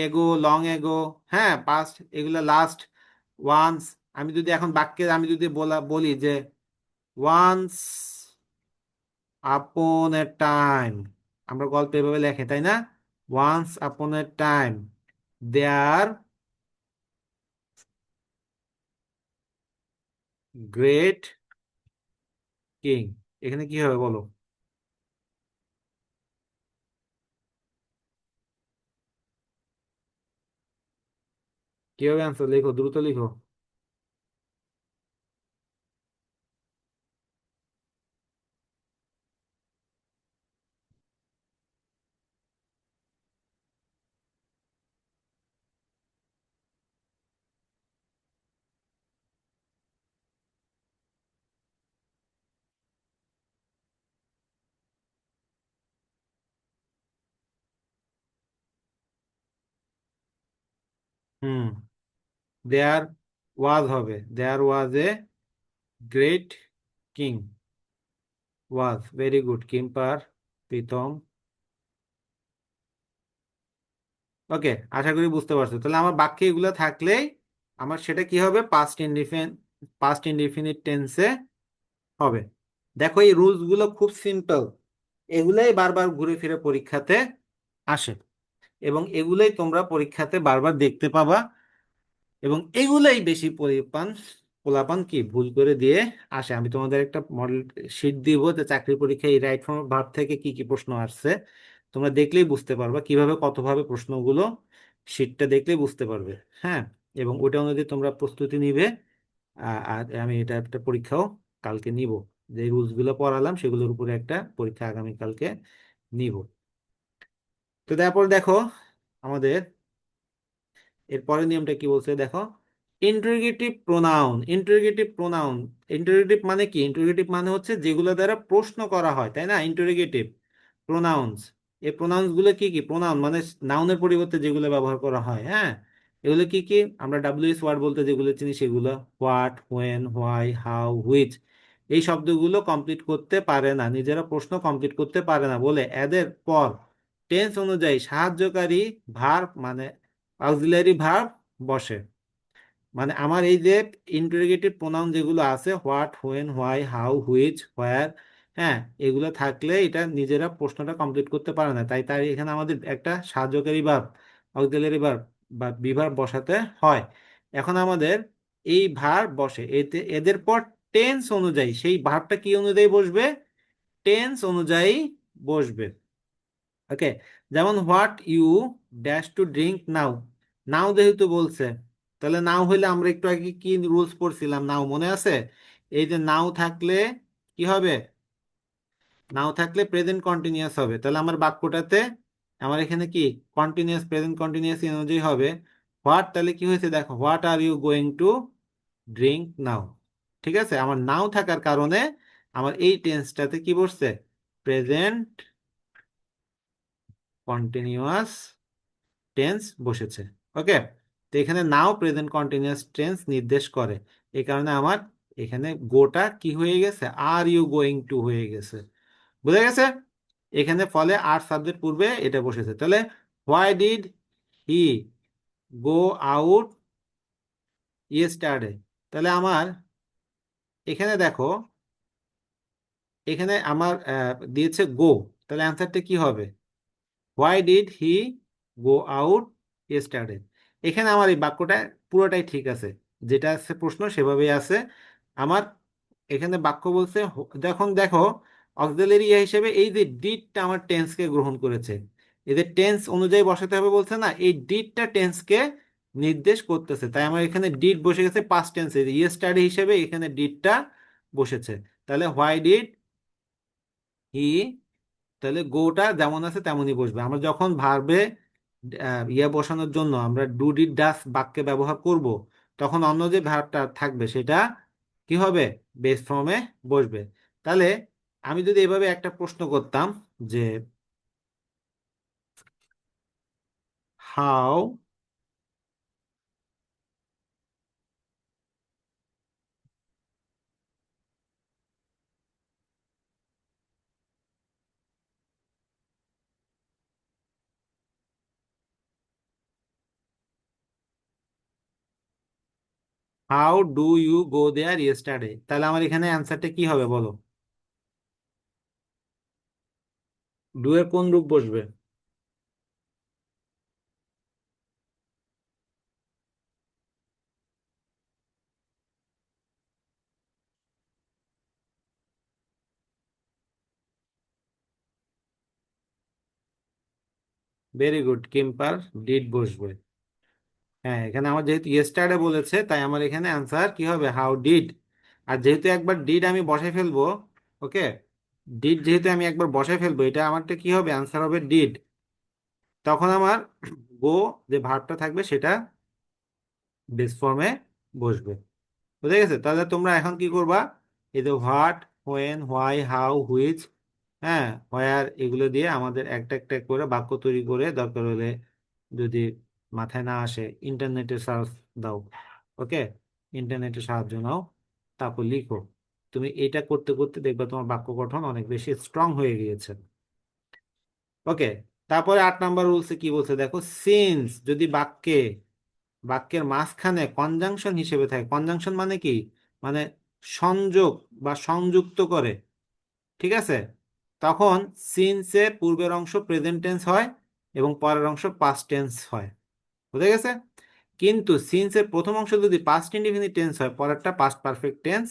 এগো, লং এগো, হ্যাঁ পাস্ট, এগুলো লাস্ট, ওয়ান্স। আমি যদি এখন বাক্যে আমি যদি বলি যে ওয়ান্স আপন এ টাইম, আমরা গল্প এভাবে লেখে তাই না, once upon a time there great king, এখানে কি হবে বলো? কি হবে অ্যান্সার? লিখো, দ্রুত লিখো। হুম, দেয়ার ওয়াজ হবে, there was a great king, was, very good, কিম্পার, প্রীতম। ওকে, আশা করি বুঝতে পারছো। তাহলে আমার বাক্যে এগুলো থাকলেই আমার সেটা কি হবে, পাস্ট ইনডিফিনিট টেন্সে হবে। দেখো এই রুলস গুলো খুব সিম্পল, এগুলাই বারবার ঘুরে ফিরে পরীক্ষাতে আসে, এবং এগুলাই তোমরা পরীক্ষাতে বারবার দেখতে পাবা, এবং এগুলাই বেশি পরিমাণ পোলাপান কি ভুল করে দিয়ে আসে। আমি তোমাদের একটা মডেল শিট দিব, যে চাকরি পরীক্ষায় এই রাইট ফর্ম ভার্ব থেকে কি কি প্রশ্ন আসছে, তোমরা দেখলেই বুঝতে পারবা কিভাবে কতভাবে প্রশ্নগুলো, শিটটা দেখলেই বুঝতে পারবে। হ্যাঁ, এবং ওটা অনুযায়ী তোমরা প্রস্তুতি নিবে। আর আমি এটা একটা পরীক্ষাও কালকে নিব, যে রুলস গুলো পড়ালাম সেগুলোর উপরে একটা পরীক্ষা আগামীকালকে নিব। তো তারপর দেখো আমাদের এর পরের নিয়মটা কি বলছে দেখো, interrogative pronoun. Interrogative pronoun, interrogative মানে কি? ইন্টারোগেটিভ মানে হচ্ছে যেগুলো দ্বারা প্রশ্ন করা হয়, তাই না, ইন্টারোগেটিভ প্রোনাউন্স। এই প্রোনাউন্স গুলো কি কি? প্রোনাউন মানে নাউনের পরিবর্তে যেগুলো ব্যবহার করা হয়, হ্যাঁ, এগুলো কি কি? আমরা ডাব্লিউএস ওয়ার্ড বলতে যেগুলো চিনি সেগুলো, what, when, why, how, which. এই শব্দগুলো কমপ্লিট করতে পারে না, নিজেরা প্রশ্ন কমপ্লিট করতে পারে না বলে এদের পর টেন্স অনুযায়ী সাহায্যকারী ভার্ব মানে অক্সিলারি ভার্ব বসে। মানে আমার এই যে ইন্টারোগেটিভ প্রোনাউন যেগুলো আছে, what, when, why, how, which, where, হ্যাঁ, এগুলো থাকলে এটা নিজেরা প্রশ্নটা কমপ্লিট করতে পারে না, তাই তাই এখানে আমাদের একটা সাহায্যকারী ভার্ব, অক্সিলারি ভার্ব বা বিভার্ব বসাতে হয়। এখন আমাদের এই ভার্ব বসে এতে, এদের পর টেন্স অনুযায়ী সেই ভার্বটা কি অনুযায়ী বসবে, টেন্স অনুযায়ী বসবে। ওকে, যেমন what you dash to drink now, now যেহেতু বলছে, তাহলে নাও হইলে আমরা একটু আগে কি রুলস পড়ছিলাম, নাও মনে আছে? এই যে নাও থাকলে কি হবে, নাও থাকলে প্রেজেন্ট কন্টিনিউয়াস হবে, তাহলে আমার বাক্যটাতে আমার এখানে কি কন্টিনিউয়াস, প্রেজেন্ট কন্টিনিউয়াস অনুযায়ী হবে হোয়াট, তাহলে কি হয়েছে দেখো, what are you going to drink now. ঠিক আছে, আমার নাও থাকার কারণে আমার এই টেন্সটাতে কি বসছে, প্রেজেন্ট কন্টিনিউয়াস টেন্স বসেছে। ওকে, তো এখানে নাও প্রেজেন্ট কন্টিনিউয়াস টেন্স নির্দেশ করে, এই কারণে আমার এখানে গোটা কি হয়ে গেছে, আর ইউ গোয়িং টু হয়ে গেছে। বুঝা গেছে? এখানে ফলে আর সাবজেক্ট পূর্বে এটা বসেছে, তাহলে why did he go out yesterday. তাহলে আমার এখানে দেখো, এখানে আমার দিয়েছে গো, তাহলে অ্যান্সারটা কি হবে? Why did he go out yesterday. এখানে আমার এই বাক্যটা পুরোটাই ঠিক আছে, যেটা আছে প্রশ্ন সেভাবেই আছে আমার। এখানে বাক্য বলছে যখন দেখো অক্সিলারি হিসেবে এই যে ডিডটা আমার টেন্সকে গ্রহণ করেছে, এদের টেন্স অনুযায়ী বসাতে হবে বলছে না, এই ডিডটা টেন্সকে নির্দেশ করতেছে, তাই আমার এখানে ডিড বসে গেছে পাস্ট টেন্সে, ইয়েস্টারডে হিসেবে এখানে ডিডটা বসেছে। তাহলে হোয়াই ডিড হি, তাহলে গোটা যেমন আছে তেমনই বসবে। আমরা যখন ভার্বে ইয়া বসানোর জন্য আমরা ডু ডিড ডাস বাক্যে ব্যবহার করব, তখন অন্য যে ভার্বটা থাকবে সেটা কি হবে? বেস ফর্মে বসবে। তাহলে আমি যদি এভাবে একটা প্রশ্ন করতাম যে how how do you go there yesterday, তাহলে আমার এখানে অ্যান্সারটা কি হবে বলো? ডু এর কোন রূপ বসবে? ভেরি গুড, কিম্পার ডিড বসবে। হ্যাঁ, এখানে আমার যেহেতু ইয়েস্টারডে বলেছে তাই আমার এখানে অ্যান্সার কি হবে? How did. আর যেহেতু একবার ডিড আমি বসাই ফেলবো, ওকে, ডিড যেহেতু আমি একবার বসাই ফেলবো, এটা আমারটা কি হবে? অ্যান্সার হবে ডিড। তখন আমার গো যে ভার্বটা থাকবে সেটা বেস ফর্মে বসবে। বুঝে গেছে? তাহলে তোমরা এখন কি করবা? এই যে what, when, why, how, which, হ্যাঁ, হোয়ার, এগুলো দিয়ে আমাদের একটা একটা করে বাক্য তৈরি করে, দরকার হলে যদি মাথায় না আসে ইন্টারনেটে সার্চ দাও, ওকে, ইন্টারনেটের সাহায্য নাও, তারপর লিখো। তুমি এটা করতে করতে দেখবা তোমার বাক্য গঠন অনেক বেশি স্ট্রং হয়ে গিয়েছে। ওকে, তারপরে 8 নম্বর রুলসে কি বলছে দেখো, সিন্স যদি বাক্যের মাঝখানে কনজাংশন হিসেবে থাকে, কনজাংশন মানে কি? মানে সংযোগ বা সংযুক্ত করে, ঠিক আছে, তখন সিন্সের পূর্বের অংশ প্রেজেন্ট টেন্স হয় এবং পরের অংশ পাস্ট টেন্স হয়। বুঝে গেছে? কিন্তু সিন্সের প্রথম অংশ যদি পাস্ট ইনডিফিনিট টেন্স হয়, পরেরটা পাস্ট পারফেক্ট টেন্স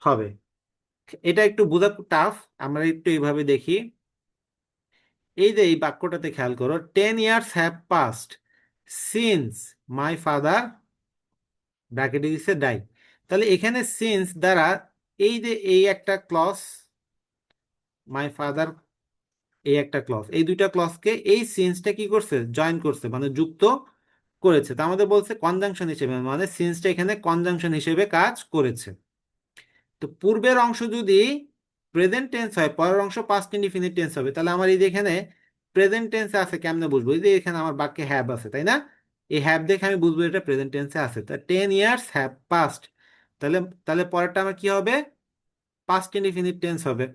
হবে। এটা একটু বোঝা টাফ, আমরা একটু এইভাবে দেখি। এই যে এই বাক্যটাতে খেয়াল করো, 10 years have passed since my father ব্র্যাকেটে দিচ্ছে ডাই। তাহলে এখানে সিন্স দ্বারা এই যে এই একটা ক্লজ, মাই ফাদার, এই একটা ক্লজ, এই দুইটা ক্লজকে এই সিন্সটা কি করছে? জয়েন করছে, মানে যুক্ত করেছে। তো আমাদের বলছে কনজাংশন হিসেবে, মানে সিন্সটা এখানে কনজাংশন হিসেবে কাজ করেছে। তো পূর্বের অংশ যদি প্রেজেন্ট টেন্স হয়, পরের অংশ পাস্ট ইনডিফিনিট টেন্স হবে। তাহলে আমার এই যে এখানে প্রেজেন্ট টেন্সে আছে কেমনে বুঝবো? এই যে এখানে আমার বাক্যে হ্যাভ আছে, তাই না? এই হ্যাভ দেখে আমি বুঝবো এটা প্রেজেন্ট টেন্সে আছে। তা 10 years হ্যাভ পাস্ট, তাহলে তাহলে পরেরটা আমার কি হবে? পাস্ট ইনডিফিনিট টেন্স হবে।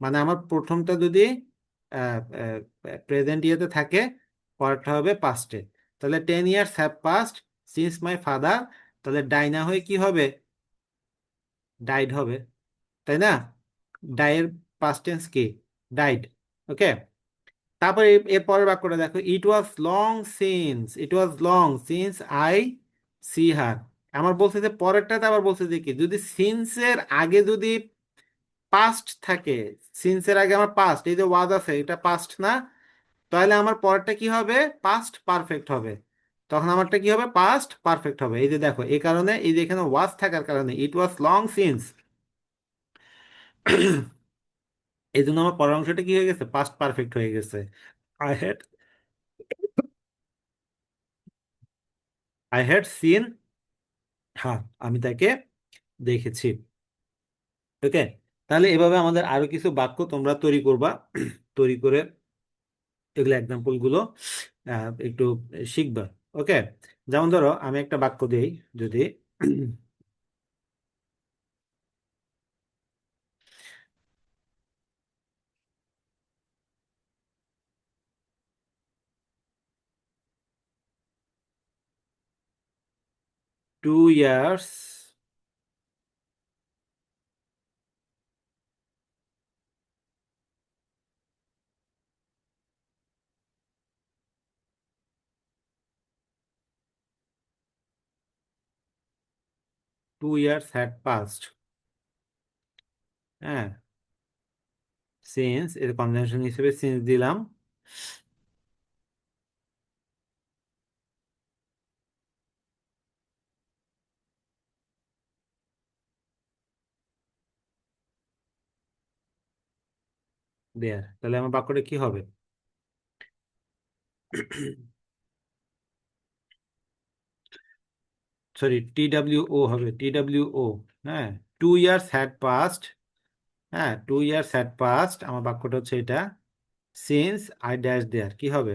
মানে আমার প্রথমটা যদি প্রেজেন্ট ইয়েতে থাকে, পরেরটা হবে পাস্টে। তাহলে 10 years have passed since my father, তাহলে ডাইনা হয়ে কি হবে? ডাইড হবে, তাই না? ডাইয়ের পাস্ট টেন্স কি? ডাইড। ওকে, তারপরে এর পরের বাক্যটা দেখো, it was long since I see her. আমার বলছে যে পরেরটাতে আবার বলছে যে কি, যদি সিন্সের আগে যদি পাস্ট থাকে, সিন্সের আগে আমার পাস্ট, এই যে ওয়াজ আছে এটা পাস্ট না, তাহলে আমার পরেরটা কি হবে? পাস্ট পারফেক্ট হবে। তখন আমারটা কি হবে? পাস্ট পারফেক্ট হবে। এই যে দেখো, এই কারণে এই যে এখানে ওয়াজ থাকার কারণে ইট ওয়াজ লং সিন্স, এই জন্য আমার পরের অংশটা কি হয়ে গেছে? পাস্ট পারফেক্ট হয়ে গেছে। I had I had seen, হ্যাঁ, আমি তাকে দেখেছি। ওকে, তাহলে এভাবে আমাদের আরো কিছু বাক্য তোমরা তৈরি করবা, তৈরি করে এগুলো এক্সাম্পল গুলো একটু শিখবা। ওকে, যেমন ধরো আমি একটা বাক্য দিই, যদি 2 years 2 years had passed, হ্যাঁ, সিন্স এর কনভেনশন হিসেবে সিন্স দিলাম। দেয়ার, তাহলে আমার বাক্যটা কি হবে? সরি, TWO হবে, TWO। হ্যাঁ, 2 years had passed। হ্যাঁ, 2 years had passed, আমার বাক্যটা হচ্ছে এটা। সিন্স আই ড্যাশ দেয়ার, কি হবে?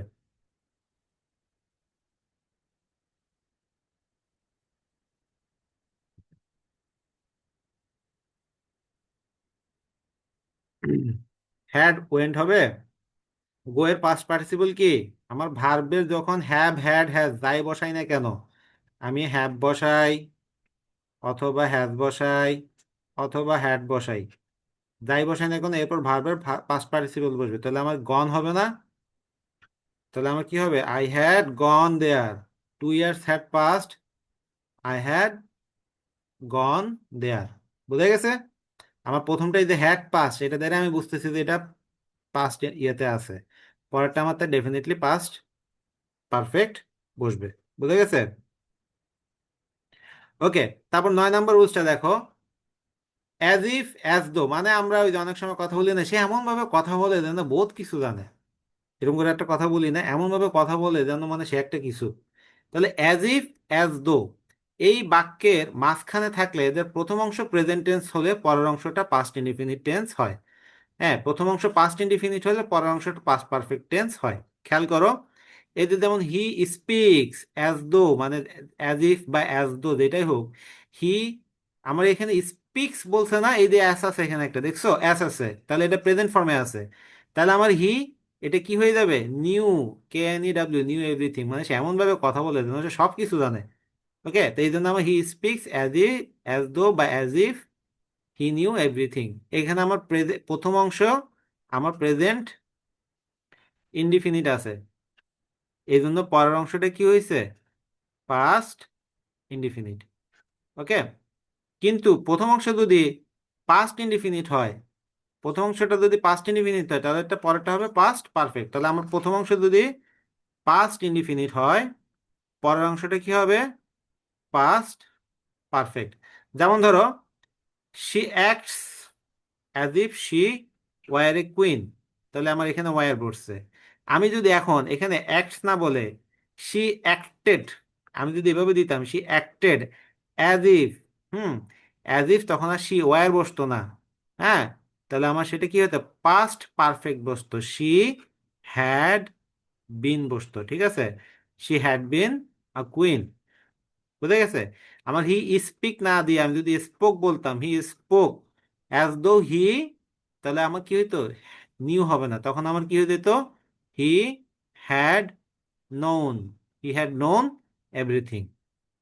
হ্যাড ওয়েন্ট হবে। গো এর পাস্ট পার্টিসিপল কি? আমার ভার্বের যখন হ্যাভ হ্যাড হ্যাজ যাই বসাই না কেন, আমি হ্যাভ বসাই অথবা হ্যাজ বসাই অথবা হ্যাড বসাই, যাই বসাই না কেন এরপর ভার্বের পাস্ট পার্টিসিপল বসবে, তাহলে আমার গন হবে না? তাহলে আমার কি হবে? I had gone there. 2 years had passed, I had gone there. বুঝে গেছে? আমার প্রথমটাই যে হ্যাড পাস্ট, এটা দ্বারা আমি বুঝতেছি যে এটা পাস্ট ইয়েতে আছে। পরেরটা আমার তো ডেফিনেটলি পাস্ট পারফেক্ট বসবে। বুঝে গেছে? ওকে, তারপর 9 নম্বর রুলসটা দেখো। অ্যাজ ইফ অ্যাজ দো, মানে আমরা ওই যে অনেক সময় কথা বলি না, সে এমন ভাবে কথা বলে যেন বহুত কিছু জানে, এরকম করে একটা কথা বলি না, এমন ভাবে কথা বলে যেন মানে সে একটা কিছু। তাহলে অ্যাজ ইফ অ্যাজ দো এই বাক্যের মাঝখানে থাকলে এদের প্রথম অংশ প্রেজেন্ট টেন্স হলে পরের অংশটা পাস্ট ইনডিফিনিট টেন্স হয়। হ্যাঁ, প্রথম অংশ পাস্ট ইনডিফিনিট হলে পরের অংশটা পাস্ট পারফেক্ট টেন্স হয়। খেয়াল করো, এই যে যেমন হি স্পিক্স অ্যাজ দো, মানে অ্যাজ ইফ বা অ্যাজ দো যেটাই হোক, হি, আমার এখানে স্পিক্স বলছে না, এই যে অ্যাস আছে এখানে একটা, দেখছো অ্যাস আছে, তাহলে এটা প্রেজেন্ট ফর্মে আছে। তাহলে আমার হি, এটা কি হয়ে যাবে? নিউ, KNEW, নিউ এভরিথিং, মানে সে এমন ভাবে কথা বলে যেন সে সব কিছু জানে। ওকে, তো এই জন্য আমার হি স্পিক্স অ্যাজ ই, অ্যাজ দো বা as if he knew everything. এখানে আমার প্রথম অংশ আমার প্রেজেন্ট ইনডিফিনিট আছে, এই জন্য পরের অংশটা কি হয়েছে? Past indefinite. ওকে, কিন্তু প্রথম অংশ যদি পাস্ট ইনডিফিনিট হয়, প্রথম অংশটা যদি পাস্ট ইনডিফিনিট হয় তাহলে এটা পরেরটা হবে পাস্ট পারফেক্ট। তাহলে আমার প্রথম অংশ যদি পাস্ট ইনডিফিনিট হয়, পরের অংশটা কি হবে? Past perfect. যেমন ধরো, she acts as if she were a queen, তাহলে আমার এখানে ওয়ার বসছে। আমি যদি এখন এখানে অ্যাক্টস না বলে শি অ্যাক্টেড, আমি যদি এভাবে দিতাম she acted as if, hmm, as if, তখন আর শি ওয়ার বসতো না। হ্যাঁ, তাহলে আমার সেটা কি হতো? পাস্ট পারফেক্ট বসতো, শি হ্যাড বিন বসতো। ঠিক আছে, she had been a queen. বুঝে গেছে? আমার হি স্পিক না দিয়ে আমি যদি স্পোক বলতাম, হি স্পোক অ্যাজ দো হি, তাহলে আমার কি হইতো? নিউ হবে না, তখন আমার কি হয়ে যেত? He had known, he had known everything.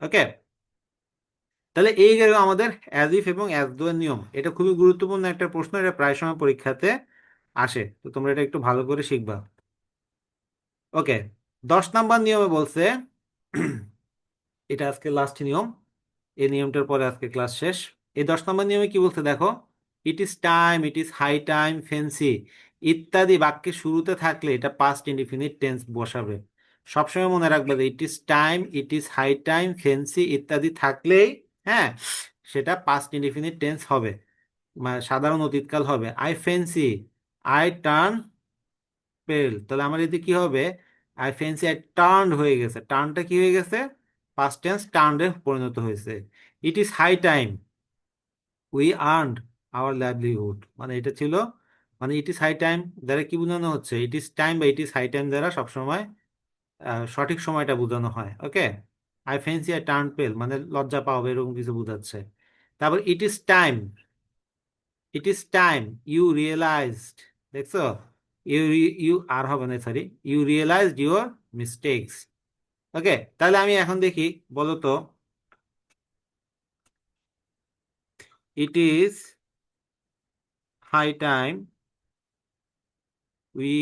Okay, তাহলে এই গেল আমাদের অ্যাজ ইফ এবং অ্যাজ দো এর নিয়ম। এটা খুবই গুরুত্বপূর্ণ একটা প্রশ্ন, এটা প্রায় সময় পরীক্ষাতে আসে, তো তোমরা এটা একটু ভালো করে শিখবা। ওকে, 10 নম্বর নিয়মে বলছে, এটা আজকে লাস্ট নিয়ম, এই নিয়মটার পরে আজকে ক্লাস শেষ। এই 10 নম্বর নিয়মে কি বলছে দেখো। It is time, it is high time, fancy ইত্যাদি বাক্যের শুরুতে থাকলে এটা পাস্ট ইনডিফিনিট টেন্স বসাবে। সবসময় মনে রাখবে যে it is time, it is high time, fancy ইত্যাদি থাকলেই, হ্যাঁ, সেটা পাস্ট ইনডিফিনিট টেন্স হবে, মানে সাধারণ অতীতকাল হবে। আই ফেন্সি আই টার্ন পেল, তাহলে আমার এতে কি হবে? আই ফেন্সি আই টার্ন হয়ে গেছে, টার্নটা কি হয়ে গেছে? পাস্ট টেন্স টার্নডে পরিণত হয়েছে। It is high time we earned our livelihood, মানে এটা ছিল, মানে ইট ইজ হাই টাইম দ্বারা কি বোঝানো হচ্ছে? ইট ইজ টাইম বা ইট ইজ হাই টাইম দ্বারা সবসময় সঠিক সময়টা বোঝানো হয়। Okay, I fancy I turn pale মানে লজ্জা পাও এরকম কিছু বোঝাচ্ছে। তারপর it is time, it is time you realised, দেখছো, ইউ ইউ আর হবে না, sorry, you realised your mistakes. Okay, তাহলে আমি এখন দেখি, বলো তো, it is high time we,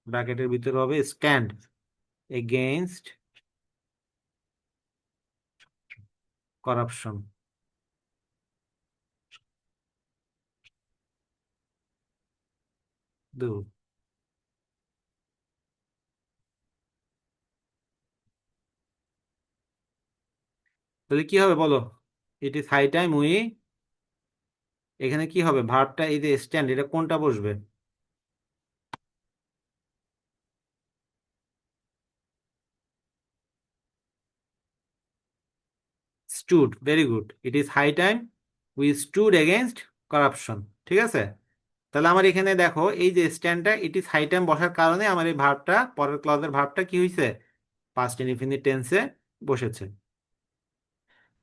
ব্র্যাকেটের ভিতরে হবে স্ট্যান্ড এগেইনস্ট করাপশন। দু তাহলে কি হবে বলো? It is high time we, এখানে কি হবে? ভার্বটা এই যে স্ট্যান্ড, এটা কোনটা বসবে? Stood, very good. It is high time we stood against corruption. ঠিক আছে, তাহলে আমার এখানে দেখো এই যে স্ট্যান্ডটা ইট ইজ হাই টাইম বসার কারণে আমার এই ভার্বটা, পরের ক্লজের ভার্বটা কি হয়েছে? পাস্ট ইনডিফিনিট টেন্সে বসেছে।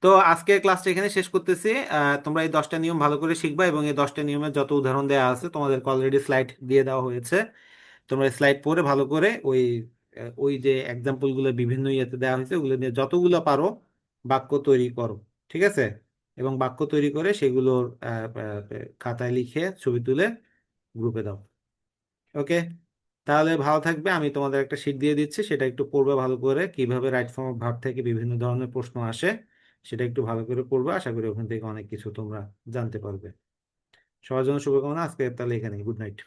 তো আজকে ক্লাসটা এখানে শেষ করতেছি। তোমরা এই 10টা নিয়ম ভালো করে শিখবা এবং এই 10টা নিয়মের যত উদাহরণ দেওয়া আছে তোমাদেরকে অলরেডি স্লাইড দিয়ে দেওয়া হয়েছে। তোমরা স্লাইড পড়ে ভালো করে ওই ওই যে এক্সাম্পল গুলো বিভিন্ন ইয়েতে দেওয়া হয়েছে ওগুলো নিয়ে যতগুলো পারো বাক্য তৈরি করো। ঠিক আছে, এবং বাক্য তৈরি করে সেগুলোর খাতায় লিখে ছবি তুলে গ্রুপে দাও। ওকে, তাহলে ভালো থাকবে। আমি তোমাদের একটা শিট দিয়ে দিচ্ছি, সেটা একটু পড়বে ভালো করে, কিভাবে রাইট ফর্ম অফ ভার্ব থেকে বিভিন্ন ধরনের প্রশ্ন আসে সেটা একটু ভালো করে পড়বে। আশা করি ওখান থেকে অনেক কিছু তোমরা জানতে পারবে। সবার জন্য শুভকামনা। আজকে তাহলে এখানে, গুড নাইট।